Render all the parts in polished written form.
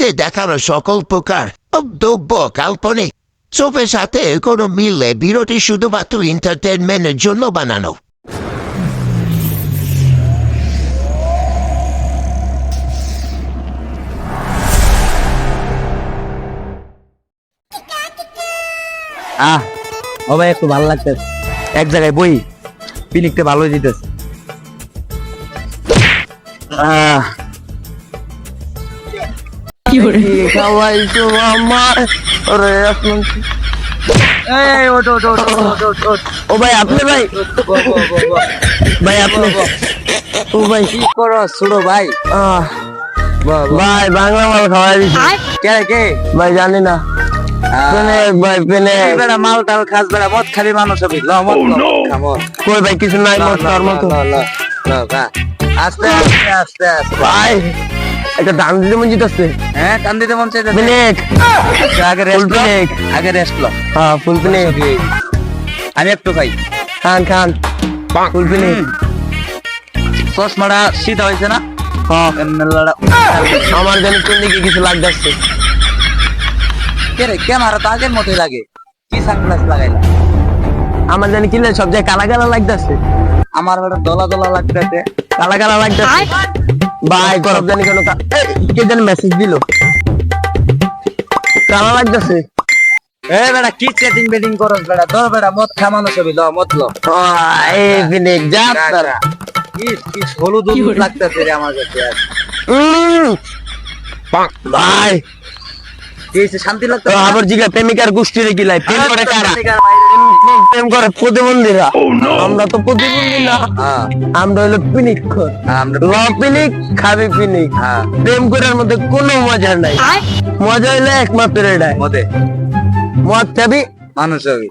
ছবিতে দেখানো সকল প্রকার দ্রব্য কাল্পনিক চোপের সাথে কোনো মিল নেই। ভিডিওটি শুধুমাত্র এন্টারটেনমেন্টের জন্য বানানো। ও ভাই একটু ভালো লাগতেছে, এক জায়গায় বই পিনিকটা ভালো দিতেছে। ও ভাই আপনি ভাই ভাই আপনি ও ভাই কি করো ছোড়ো ভাই? ভাই বাংলা মাল খাওয়াই দিছি। কে কে ভাই জানি না। মাল টাল খাস বেড়া, মদ খাবি মানুষ হবি। কই ভাই কিছু নাই, মদ খাওয়ার মতো। আস্তে আস্তে আস্তে আস্তে ভাই একটা দাম দিতে মন চাইতেছে। হ্যাঁ দাম দিতে মন চাইতেছে। আগে রেস্ট লো। হ্যাঁ ফুল পিনেক আমি একটু খাই। খান খান ফুল পিনেক। চশমাটা সিধা হয়েছে না? হ্যাঁ আমার জানি কোন দিকে কিছু লাগতেছে। ক্যামেরা তো আগের মতোই লাগে, কি সানগ্লাস লাগাইলা? আমার জানি কি সব জায়গায় কালা কালা লাগতেছে। আমার বেটা দলা দলা লাগতেছে, কালা কালা লাগতেছে। ভাই গরব জানি কেন কে জানি মেসেজ দিল, কালা লাগতেছে। এ বেটা কি চেটিং বেটিং করছ বেটা? ধর বেটা মদ খা মানুষ হবি, ল মদ ল। এই বিনেক যা তারা কি হলুদ হলুদ লাগতেছে রে আমার কাছে। ভাই শান্তি লাগতো। আবার জিগা প্রেমিকার গোষ্ঠীরে গিলাই প্রেম করে কারা? প্রেম করে প্রতিবন্ধীরা। আমরা তো প্রতিবন্ধী না, আমরা হলো পিনিক খোর। ল পিনিক খাবি পিনিক। প্রেম করার মধ্যে কোনো মজা নাই, মজা হইলে একমাত্র এটাই মদ খাবি মানুষ হবি।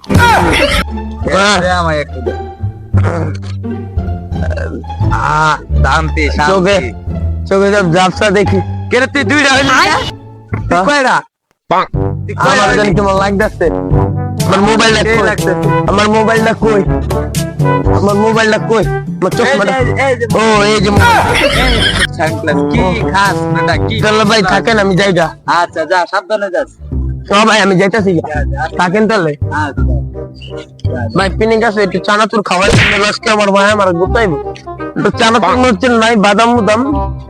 চোখে চোখে সব জাপসা দেখি। কেন তুই দুইটা হইলি কয়টা? আমার জানি কেমন লাগতেছে। আমার মোবাইলটা কই? আমার মোবাইলটা কই? আমার মোবাইলটা কই? আমার চশমাটা ও এই যে সানগ্লাস। কি খাস বেটা? কি চলো ভাই থাকেন, আমি যাইগা। আচ্ছা যা, সাবধানে যাস। ভাই আমি যাইতাছি, থাকেন তাহলে। ভাই পিনিক আছে, একটু চানাচুর খাওয়াই আজকে আমার ভাই আমার গোটাইব। একটু চানাচুর হচ্ছে নাই, বাদাম মুদাম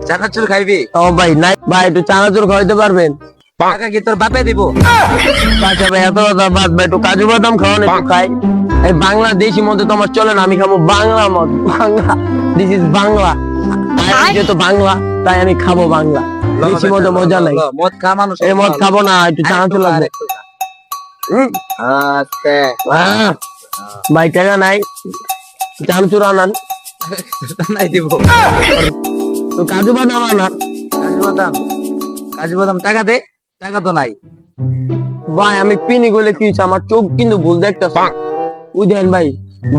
চানাচুর খাইবি? ও ভাই নাই ভাই, একটু চানাচুর খাওয়াইতে পারবেন? টাকা কি তোর বাপে দিব? আচ্ছা ভাই এত কথা বাদ, ভাই একটু কাজু বাদাম খাওয়ান, একটু খাই। এই বাংলাদেশি মধ্যে তো আমার চলে না, আমি খাবো বাংলা মদ। Bangla, this is Bangla. যেহেতু বাংলা তাই আমি খাবো বাংলা। দেশি মধ্যে মজা নাই, মদ খা মানুষ। এই মদ খাবো না, একটু চানাচুর লাগবে। ভাই টাকা নাই, চানাচুর আনান। নাই দিব তো কাজু বাদাম আনান। কাজু বাদাম, কাজু বাদাম টাকা দে। টাকা তো নাই ভাই। আমি পিনি গলে কি আমার চোখ কিন্তু ভুল দেখতেছে। বুঝেন ভাই?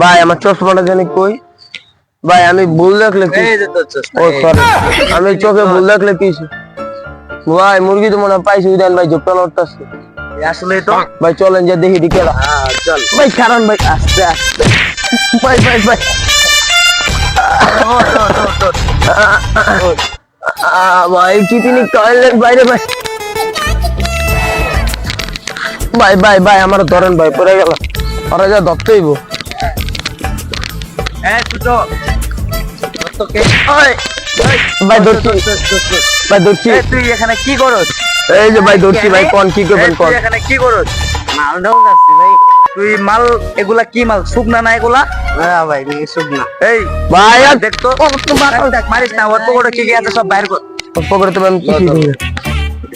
ভাই আমার চশমাটা জানি কই? ভাই আমি ভুল দেখলে কি? ও সরি, আমি চোখে ভুল দেখলে কি? ভাই মুরগি তো মনে পাইছি। উদেন ভাই জোপটা লড়তাছে আসলে তো। ভাই চলেন যে দেখি দিকে। চল ভাই, কারণ ভাই আস্তে আস্তে। ভাই ভাই ভাই ভাই কি পিনিক টয়লেট বাইরে ভাই। ভাই ভাই ভাই আমার ধরেন ভাই, পড়ে গেল। ওরা যা ধরতে হইব। ভাই ধরছি, ভাই ধরছি। তুই এখানে কি করস? এই যে ভাই ধরছি ভাই, কোন কি করবেন কোন? এখানে কি করস? মাল ঢাল যাচ্ছি ভাই। তুই মাল এগুলা কি মাল? শুকনা না এগুলা? হ্যাঁ ভাই শুকনা। এই ভাই দেখ তো, মারিস না। ওর পকেটে কি কি আছে সব বাইর কর। ওর পকেটে তো আমি কিছু নেই।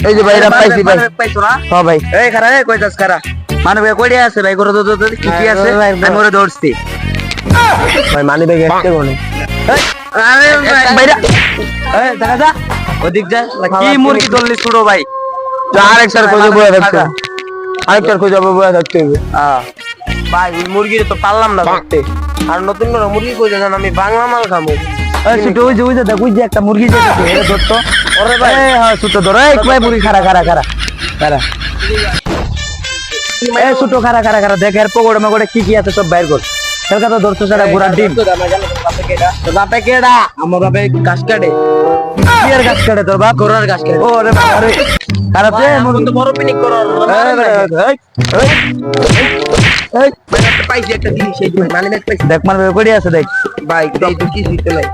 এই যে ভাই এটা পাইছি ভাই। পাইছো না? হ্যাঁ ভাই। এই খারা, এই কই যাস খারা? মানে ভাই কইয়া আছে ভাই, করে দো কি কি আছে? আমি ওরে ধরছি ভাই। মানে ভাই গেছে কোনে? আরে ভাই এই দেখা যা ওদিক যা। কি মুরগি ধরলি ছোড়ো ভাই? আরেকটার খোঁজে বয়া থাকতে, আরেকটার খোঁজে বয়া থাকতে হবে। ভাই ওই মুরগি তো পারলাম না ধরতে। আর নতুন করে মুরগি কই জানেন? আমি বাংলা মাল খাবো। ছোট ওই যে দেখ, ওই যে একটা মুরগি যেতেছে, এটা ধরতো। ওরে ভাই হ্যাঁ ছোট ধর। এই ভাই মুরগি খারা খারা খারা খারা। এই ছোট খারা খারা খারা দেখ, এর পকড়ে মকড়ে কি কি আছে সব বাইর কর। সেটা তো ধরতো সারা ঘোড়ার ডিম। বাপে কেডা? আমার বাপে গাছ কাটে। কি আর গাছ কাটে তোর বাপ? ঘোড়ার গাছ কাটে। ওরে বাবা রে। খারাপ রে তো বড় পিনিক করো পাইছি একটা জিনিস এই ভাই মানে পাইছি দেখ মারবে কই আছে দেখ ভাই এই তো কি দিতে নাই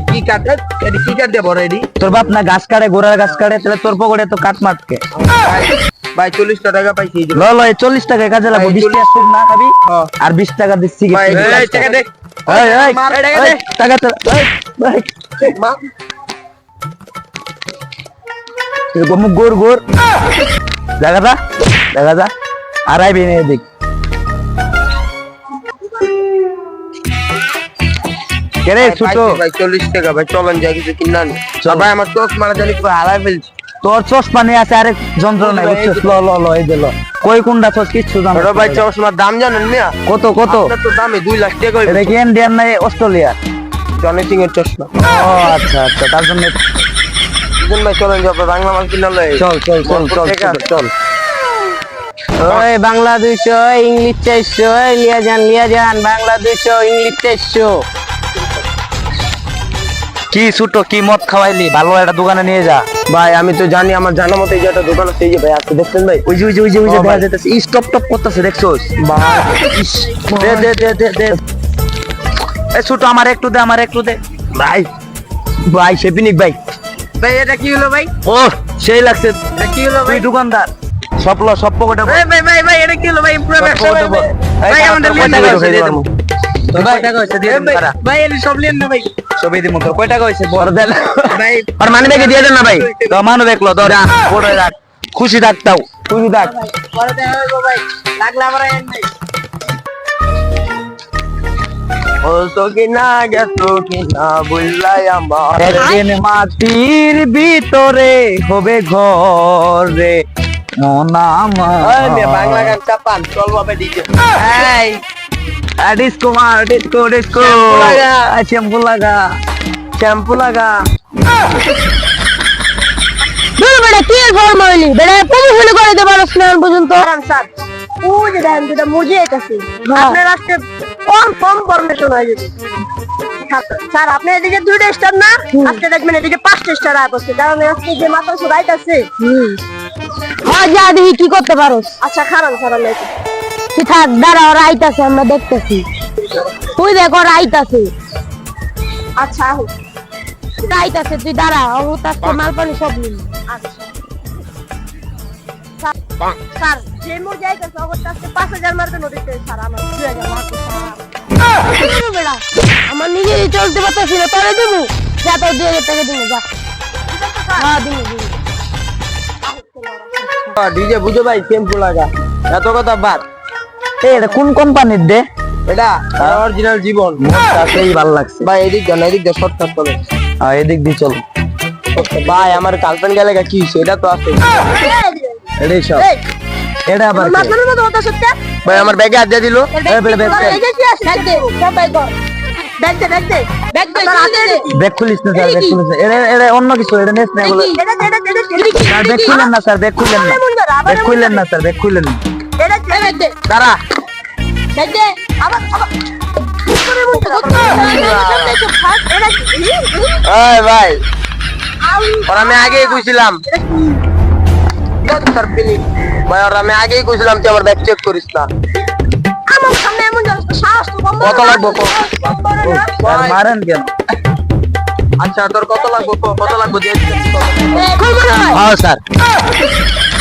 কি কাট এডি কি কাট দে বড় এডি তোর বাপ না গাছ কাটে গোড়ার গাছ কাটে তাহলে তোর পকেটে তো কাট মারকে ভাই 40 টাকা পাইছি এই ল ল 40 টাকা কাজে লাগবে 20 টাকা সুদ না খাবি আর 20 টাকা দিচ্ছি কি ভাই এই টাকা দে এই এই মার টাকা দে টাকা তো এই ভাই মা এরকম গোর গোর দেখা যা আর আইবি না এদিক কেরে ছোট ভাই 40 টাকা ভাই চলেন যাই কিছু কিনা নি ভাই আমার চোখ মারা জানি পুরো হারাই ফেলছি তোর চশমা নিয়ে আছে আরেক যন্ত্র নাই বুঝছিস ল ল ল এই দিল কই কোনটা চশ কিচ্ছু জানো বড় ভাই চশমার দাম জানেন মিয়া কত আপনার তো দামে 2 লাখ টাকা এটা কি ইন্ডিয়ান নাই অস্ট্রেলিয়া জনি সিং এর চশমা ও আচ্ছা আচ্ছা তার জন্য দুজন ভাই চলেন যাবো বাংলা মাল কিনা লই চল চল চল চল চল ওই বাংলা 200 ইংলিশ 400 লিয়া যান বাংলা 200 ইংলিশ 400 কি ছোট কি মদ খাওয়াইলি ভালো একটা দোকানে নিয়ে যা ভাই আমি তো জানি আমার জানা মতো এই যে একটা দোকান আছে এই যে ভাই আছে দেখছেন ভাই ওই যে দেখা যাইতেছে স্টপ টপ করতেছে দেখছোস ভাই দে এই ছোট আমার একটু দে ভাই ভাই শেপিনিক ভাই ভাই এটা কি হলো ভাই ও সেই লাগছে এটা কি হলো ভাই তুই দোকানদার সব পকেটে ভাই এটা কি হলো ভাই পুরো ব্যবসা ভাই আমাদের লিয়ে কয় টাকা হইছে দিয়ে দিন তারা ভাই এটা সব লিয়েন না ভাই সবই দিমু তোর কয় টাকা হইছে বড় দেন ভাই আর মানে ব্যাগে দিয়ে দেন না ভাই তো মানো দেখলো ধর বড় রাখ খুশি থাকতাও খুশি থাক পরে দেখা হইবো ভাই লাগলে আবার আইন ভাই ও তো কি না গেছো কি না বললাই আমার একদিন মাটির ভিতরে হবে ঘর রে মনামা ওই মে বাংলা গান চাপান চল বাবা ডিজে এই ডিস্কো মার ডিস্কো শ্যাম্পু লাগা দূর বেটা কি ফরমালি বেটা প্রমোশন করে দে পারছ না পর্যন্ত আরাম স্যার ও যে দেন যেটা মুজে আছে আপনার আজকে কম ফরমেশন হয়ে যাবে স্যার আপনি এদিকে 2টা স্টার না আজকে দেখবেন এদিকে 5টা স্টার আসছে কারণ আজকে যে মাথা সুরাইট আছে হ্যাঁ যা দেখি কি করতে পারোস আচ্ছা খারাপ স্যার আমি তুই থাক দাঁড়া ওরা আইতাছে আমরা দেখতেছি তুই দেখ ওরা আইতাছে আচ্ছা আইতাছে তুই দাঁড়া ও তার মাল পানি সব নিবি আচ্ছা স্যার যে মোর যাইতাছে অবস্থা আজকে 5000 মারতে নদীতে স্যার আমার 2000 মারতে স্যার বেড়া আমার নিজেই চলতে পারতেছি না তোরে দেবো যা তো 2000 টাকা দিবি যা হ্যাঁ দিবি ডিজে বুঝো ভাই শ্যাম্পু লাগা এত কথা বাদ এটা কোন কোম্পানির দে এটা অরিজিনাল জীবন সেই ভালো লাগছে ভাই এদিক দিয়ে শর্টকাট করে এদিক দিয়ে চল ভাই আমার গার্লফ্রেন্ড গেলে কি হইছে এটা তো আছে এটাই সব এটা আবার মাথার মতো হতো সত্যি ভাই আমার ব্যাগে হাত দিয়ে দিল ব্যাগ খুলিস না স্যার ব্যাগ খুলিস না এটা অন্য কিছু এটা নেস না এগুলো স্যার ব্যাগ খুলেন না স্যার ব্যাগ খুলেন না ব্যাগ খুলেন না স্যার ব্যাগ খুলেন না দাঁড়া এই ভাই আর আমি আগেই কইছিলাম ভাই আর আমি আগেই কইছিলাম তুই আমার ব্যাগ চেক করিস না কত লাগবো স্যার মারেন কেন আচ্ছা তোর কত লাগবো দিয়ে হ্যাঁ স্যার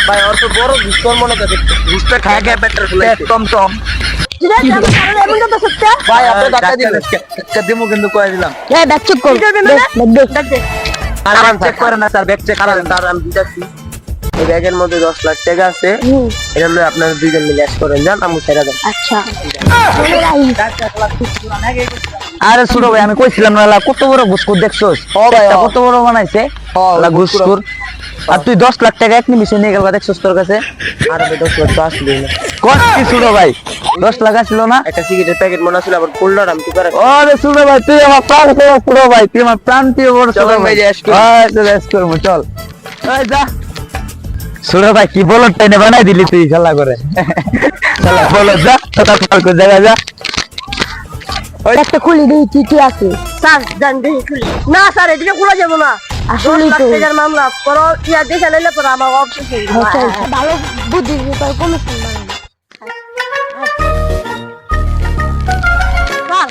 ভাই ওর তো বড় দুষ্কর মনে করে ঘুষটা খায় গিয়ে পেট্রোল টম ভাই আপনি টাকা দিলেন দিমু কিন্তু কয়ে দিলাম আর চেক করেন না স্যার ব্যাগ চেক করেন তার আমি দিতেছি এই ব্যাগের মধ্যে 10 লাখ টাকা আছে এটা হলো আপনারা দুইজন মিলে অ্যাড করেন যান আমি ছেড়ে দেন আচ্ছা আরে ছোট ভাই আমি কইছিলাম না কত বড় ঘুষখোর দেখছস ভাই, কত বড় বানাইছে ঘুষখোর আর তুই 10 লাখ টাকা এক নিমিষে নিয়ে গেল দেখছস তোর কাছে আর 10 লাখ তো আসলো না কত কি ছোট ভাই 10 লাখ আসলো না একটা সিগারেটের প্যাকেট মনে ছিল আবার কোল্ডার আমি কি করে আরে ছোট ভাই তুই আমার প্রাণ প্রিয় ছোট ভাই তুই আমার প্রাণ প্রিয় বড় ছোট চল ভাই ভাই, এস করি। চল এস করবো চল এই যা ছোট ভাই কি বলদ টাইনে বানাই দিলি তুই খেলা করে খেলা বলদ যা তোর পার্ক জায়গা যা একটা খুলি দেখি কি আছে স্যার জান দেখি খুলি না স্যার এদিকে খোলা যাবো না আসলে তো টাকার মামলা করো ইয়া দেখে নিলে পরে আমার অবশেষ হয়ে যাবে ভালো বুদ্ধি দিয়ে তোর কমিশন বানানো স্যার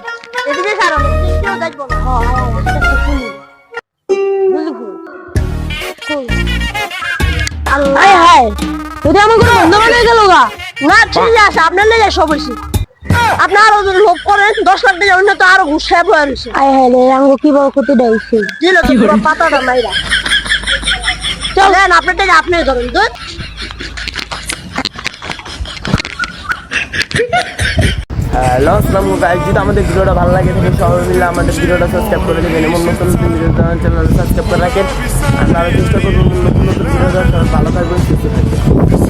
এদিকে স্যার আমি কেউ দেখবো না হায় হায় যদি আমার কোনো বন্ধ বানিয়ে গেল গা না ঠিক আছে আপনার লেগে সব হয়েছে আপনি আরো যদি লোক করেন 10 লাখ টাকা অন্য তো আরো ঘুষ সাহেব হয়ে রয়েছে আয় হায় রে আঙ্গো কি বড় ক্ষতি দেয়ছে দিল তো পুরো পাতাটা মাইরা চলেন আপনার টাকা আপনি ধরেন তো হ্যালো আসসালামু আলাইকুম যদি আমাদের ভিডিওটা ভালো লাগে তাহলে সবাই মিলে আমাদের ভিডিওটা সাবস্ক্রাইব করে দেবেন এবং নতুন নতুন ভিডিও চ্যানেল সাবস্ক্রাইব করে রাখেন আমরা চেষ্টা করবো নতুন নতুন ভিডিও ভালো থাকবেন সুস্থ থাকবেন